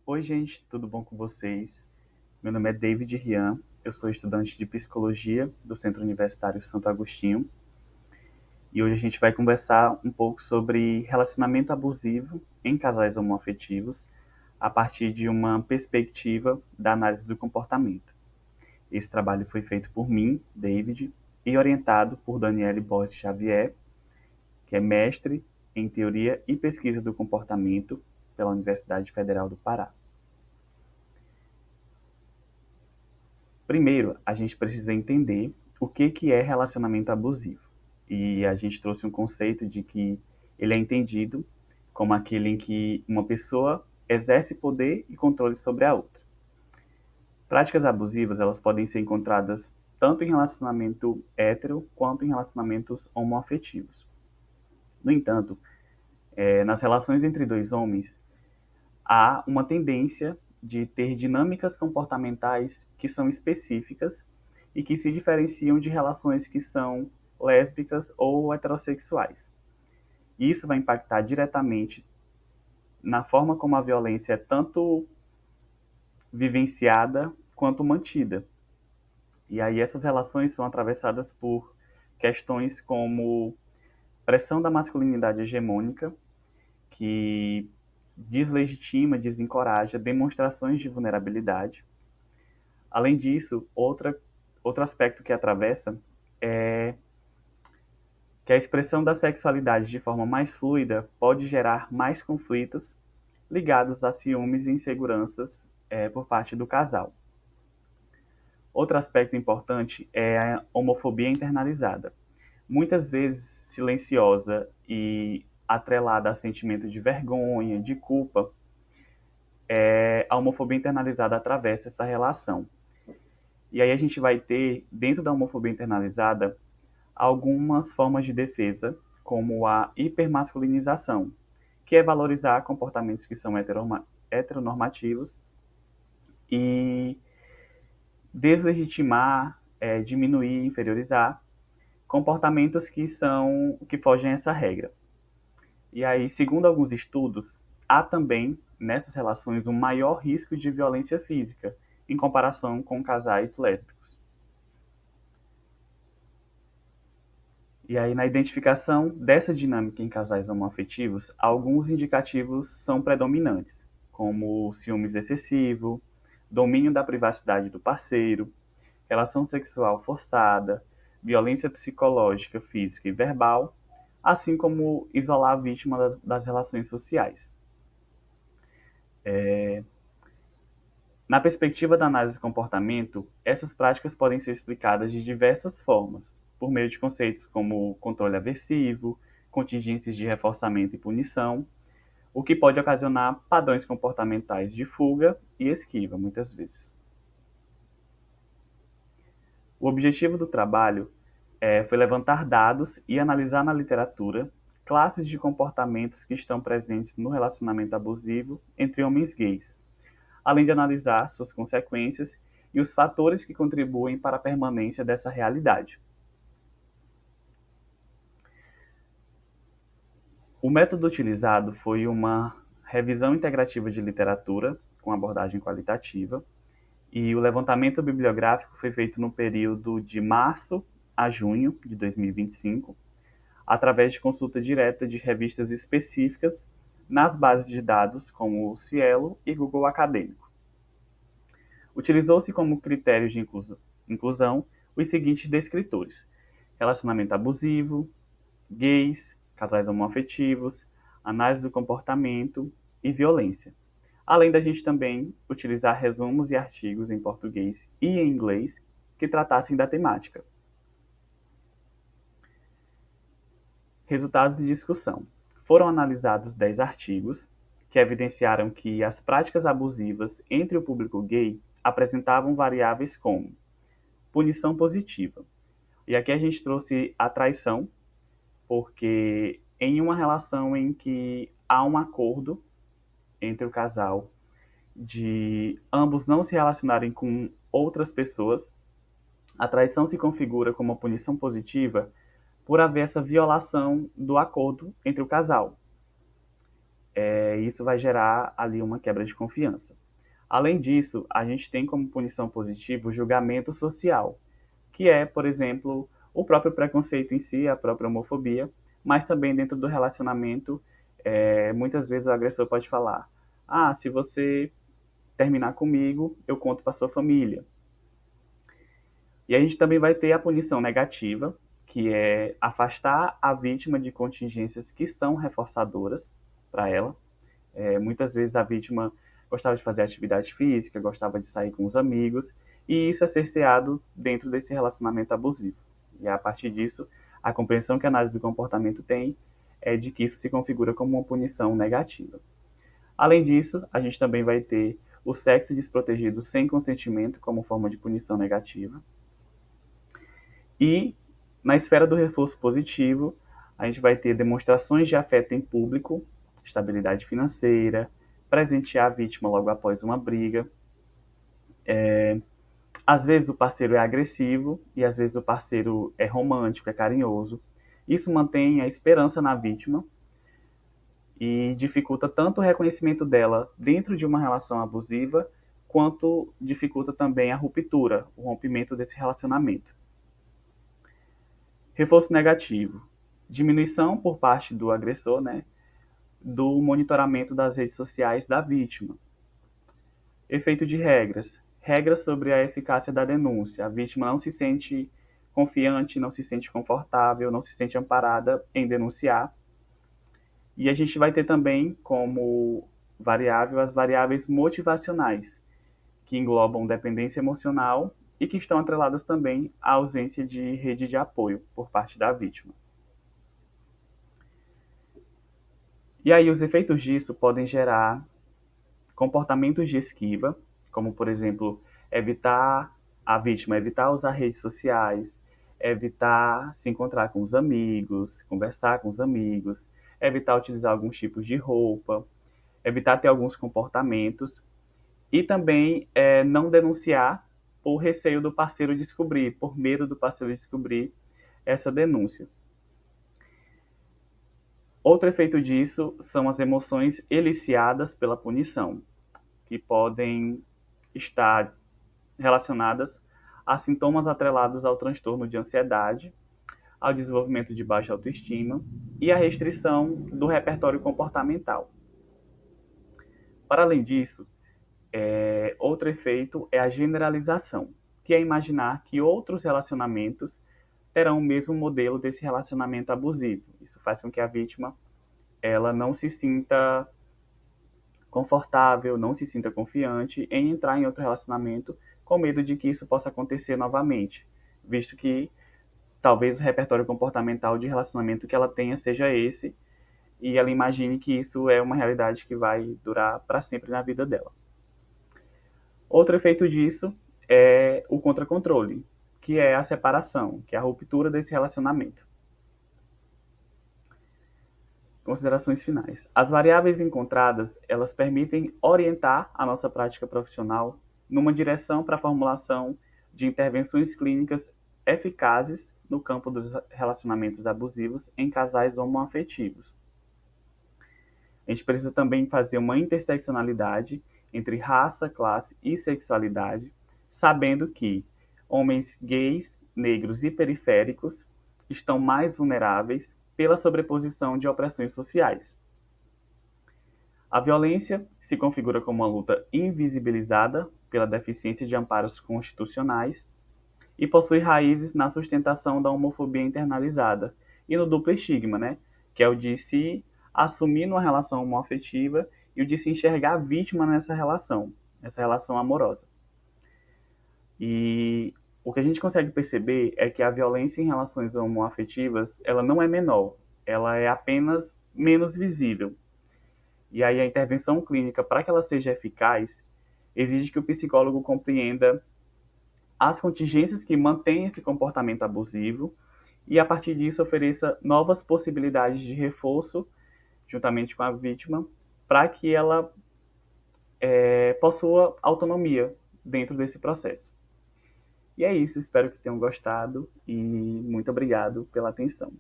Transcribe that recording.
Oi, gente, tudo bom com vocês? Meu nome é David Rian, eu sou estudante de psicologia do Centro Universitário Santo Agostinho e hoje a gente vai conversar um pouco sobre relacionamento abusivo em casais homoafetivos a partir de uma perspectiva da análise do comportamento. Esse trabalho foi feito por mim, David, e orientado por Daniele Borges Xavier, que é mestre em Teoria e Pesquisa do Comportamento pela Universidade Federal do Pará. Primeiro, a gente precisa entender o que é relacionamento abusivo. E a gente trouxe um conceito de que ele é entendido como aquele em que uma pessoa exerce poder e controle sobre a outra. Práticas abusivas, elas podem ser encontradas tanto em relacionamento hétero quanto em relacionamentos homoafetivos. No entanto, nas relações entre dois homens, há uma tendência de ter dinâmicas comportamentais que são específicas e que se diferenciam de relações que são lésbicas ou heterossexuais. Isso vai impactar diretamente na forma como a violência é tanto vivenciada quanto mantida. E aí essas relações são atravessadas por questões como pressão da masculinidade hegemônica, que deslegitima, desencoraja demonstrações de vulnerabilidade. Além disso, outro aspecto que atravessa é que a expressão da sexualidade de forma mais fluida pode gerar mais conflitos ligados a ciúmes e inseguranças por parte do casal. Outro aspecto importante é a homofobia internalizada. Muitas vezes silenciosa e atrelada a sentimento de vergonha, de culpa, a homofobia internalizada atravessa essa relação. E aí a gente vai ter, dentro da homofobia internalizada, algumas formas de defesa, como a hipermasculinização, que é valorizar comportamentos que são heteronormativos e deslegitimar, diminuir, inferiorizar comportamentos que fogem a essa regra. E aí, segundo alguns estudos, há também nessas relações um maior risco de violência física em comparação com casais lésbicos. E aí, na identificação dessa dinâmica em casais homoafetivos, alguns indicativos são predominantes, como ciúmes excessivo, domínio da privacidade do parceiro, relação sexual forçada, violência psicológica, física e verbal, assim como isolar a vítima das relações sociais. Na perspectiva da análise de comportamento, essas práticas podem ser explicadas de diversas formas, por meio de conceitos como controle aversivo, contingências de reforçamento e punição, o que pode ocasionar padrões comportamentais de fuga e esquiva, muitas vezes. O objetivo do trabalho foi levantar dados e analisar na literatura classes de comportamentos que estão presentes no relacionamento abusivo entre homens gays, além de analisar suas consequências e os fatores que contribuem para a permanência dessa realidade. O método utilizado foi uma revisão integrativa de literatura com abordagem qualitativa, e o levantamento bibliográfico foi feito no período de março a junho de 2025, através de consulta direta de revistas específicas nas bases de dados como o Cielo e Google Acadêmico. Utilizou-se como critério de inclusão os seguintes descritores: relacionamento abusivo, gays, casais homoafetivos, análise do comportamento e violência. Além da gente também utilizar resumos e artigos em português e em inglês que tratassem da temática. Resultados de discussão. Foram analisados 10 artigos que evidenciaram que as práticas abusivas entre o público gay apresentavam variáveis como punição positiva. E aqui a gente trouxe a traição, porque em uma relação em que há um acordo entre o casal de ambos não se relacionarem com outras pessoas, a traição se configura como uma punição positiva por haver essa violação do acordo entre o casal. isso vai gerar ali uma quebra de confiança. Além disso, a gente tem como punição positiva o julgamento social, que é, por exemplo, o próprio preconceito em si, a própria homofobia, mas também dentro do relacionamento, muitas vezes o agressor pode falar: ah, se você terminar comigo, eu conto para sua família. E a gente também vai ter a punição negativa, que é afastar a vítima de contingências que são reforçadoras para ela. Muitas vezes a vítima gostava de fazer atividade física, gostava de sair com os amigos, e isso é cerceado dentro desse relacionamento abusivo. E a partir disso, a compreensão que a análise do comportamento tem é de que isso se configura como uma punição negativa. Além disso, a gente também vai ter o sexo desprotegido sem consentimento como forma de punição negativa. E, na esfera do reforço positivo, a gente vai ter demonstrações de afeto em público, estabilidade financeira, presentear a vítima logo após uma briga. Às vezes o parceiro é agressivo e às vezes o parceiro é romântico, é carinhoso. Isso mantém a esperança na vítima e dificulta tanto o reconhecimento dela dentro de uma relação abusiva, quanto dificulta também a ruptura, o rompimento desse relacionamento. Reforço negativo. Diminuição por parte do agressor, né, do monitoramento das redes sociais da vítima. Efeito de regras. Regras sobre a eficácia da denúncia. A vítima não se sente confiante, não se sente confortável, não se sente amparada em denunciar. E a gente vai ter também como variável as variáveis motivacionais, que englobam dependência emocional e que estão atreladas também à ausência de rede de apoio por parte da vítima. E aí os efeitos disso podem gerar comportamentos de esquiva, como por exemplo, a vítima evitar usar redes sociais, evitar se encontrar com os amigos, conversar com os amigos, evitar utilizar alguns tipos de roupa, evitar ter alguns comportamentos e também não denunciar por receio do parceiro descobrir, por medo do parceiro descobrir essa denúncia. Outro efeito disso são as emoções eliciadas pela punição, que podem estar relacionadas a sintomas atrelados ao transtorno de ansiedade, ao desenvolvimento de baixa autoestima e à restrição do repertório comportamental. Para além disso, outro efeito é a generalização, que é imaginar que outros relacionamentos terão o mesmo modelo desse relacionamento abusivo. Isso faz com que a vítima ela não se sinta confortável, não se sinta confiante em entrar em outro relacionamento com medo de que isso possa acontecer novamente, visto que talvez o repertório comportamental de relacionamento que ela tenha seja esse e ela imagine que isso é uma realidade que vai durar para sempre na vida dela. Outro efeito disso é o contracontrole, que é a separação, que é a ruptura desse relacionamento. Considerações finais. As variáveis encontradas, elas permitem orientar a nossa prática profissional numa direção para a formulação de intervenções clínicas eficazes no campo dos relacionamentos abusivos em casais homoafetivos. A gente precisa também fazer uma interseccionalidade entre raça, classe e sexualidade, sabendo que homens gays, negros e periféricos estão mais vulneráveis pela sobreposição de opressões sociais. A violência se configura como uma luta invisibilizada pela deficiência de amparos constitucionais e possui raízes na sustentação da homofobia internalizada e no duplo estigma, né? Que é o de se assumir numa relação homoafetiva e o de se enxergar vítima nessa relação amorosa. E o que a gente consegue perceber é que a violência em relações homoafetivas, ela não é menor, ela é apenas menos visível. E aí a intervenção clínica, para que ela seja eficaz, exige que o psicólogo compreenda as contingências que mantêm esse comportamento abusivo e, a partir disso, ofereça novas possibilidades de reforço, juntamente com a vítima, para que ela possua autonomia dentro desse processo. E é isso, espero que tenham gostado e muito obrigado pela atenção.